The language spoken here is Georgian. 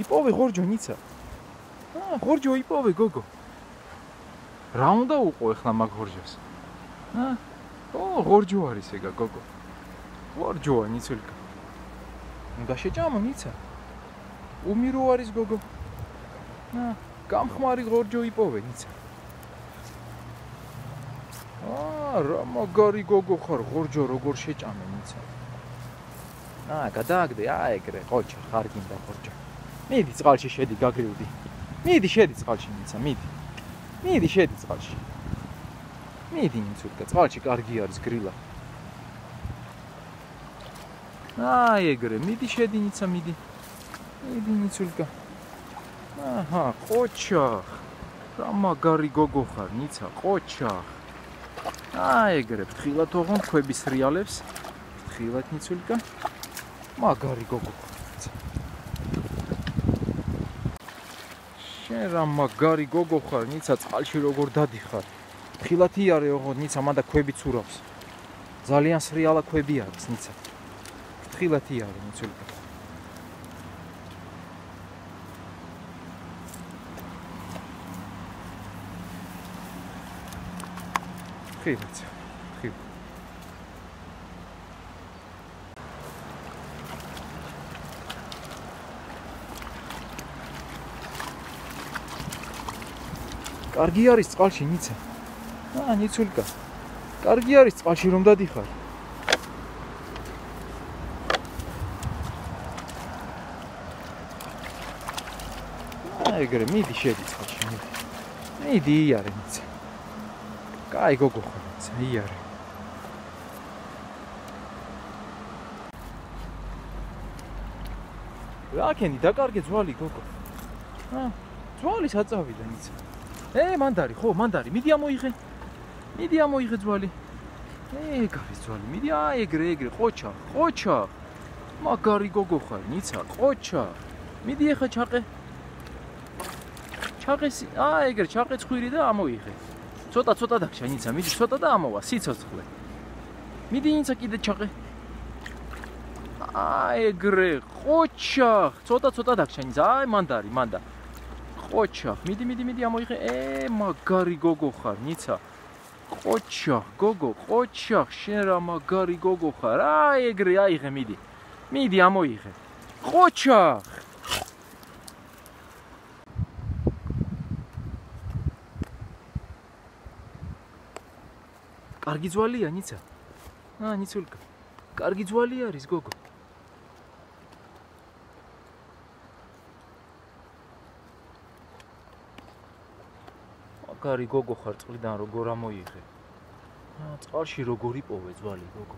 იპოვე ღორჯო ნიცა. ღორჯო იპოვე გოგო. რა უნდა უყო ახლა მაგ ღორჯოს? ღორჯო არის ეგა გოგო. ღორჯოა ნიცულკა. უნდა შეჭამო ნიცა. უმირო არის გოგო. გამხმარი ღორჯო იპოვე ნიცა. რა მაგარი გოგო ხარ, ღორჯო როგორ შეჭამე ნიცა. გადააგდე, ეგრე, ყოჩა, ხარ გინდა ღორჯო. მიდი წყალში შედი, გაგრილდი. მიდი შედი წყალში ნიცა, მიდი. მიდი შედი წყალში. მიდი ნიცულკა, წყალში კარგი არის გრილა. ეგრე, მიდი შედი ნიცა, მიდი. მიდი ნიცულკა. ყოჩა. რა მაგარი გოგო ხარ, ნიცა, ყოჩა. ეგრე, ფრთხილად ოღონდ ქვების რიალებს. ფრთხილად ნიცულკა. მაგარი გოგო ხარ. შენ რა მაგარი გოგო ხარ, ნიცა, წყალში როგორ დადიხარ. ფრთხილად იარე ოღონდ ნიცა, მანდა ქვები ცურავს. ძალიან სრიალა ქვები არის, ნიცა. ფრთხილად იარე ნიცულკა. ფრთხილად. კარგი არის წყალში ნიცა. ნიცულკა. კარგი არის წყალში რომ დადიხარ. ეგრე, მიდი შედი წყალში, მიდი. მიდი იარე ნიცა. კაი გოგო ხარ ნიცა, იარე. რა ქენი დაკარგე ძვალი გოგო. ძვალი საწავიდა ნიცა. მანდარი, ხო, მანდარი, მიდი ამოიღე. მიდი ამოიღე ძვალი. არის ძვალი, მიდი, ეგრე, ყოჩა, ყოჩა. მაგარი გოგო ხარ, ნიცა, ყოჩა. მიდი ეხა ჩაყე. ჩაყესი, ეგრე, ჩაყე ცხვირი და ამოიღე. ცოტა დაგშა ნიცა, მიდი ცოტა და ამოვა, სიცოცხლე. მიდი ნიცა კიდე ჩაყე. ეგრე, ყოჩა, ცოტა დაგშა ნიცა, მანდარი, მანდა. ყოჩა, მიდი ამოიღე. მაგარი გოგო ხარ, ნიცა. ყოჩა, გოგო, ყოჩა, შენ რა მაგარი გოგო ხარ. ეგრე, აიღე, მიდი. მიდი ამოიღე. ყოჩა. კარგი ძვალია, ნიცა. ნიცულკა. კარგი ძვალი არის, გოგო. მაგარი გოგო ხარ, წყლიდან როგორ ამოიღე. წყალში როგორ იპოვე ძვალი გოგო.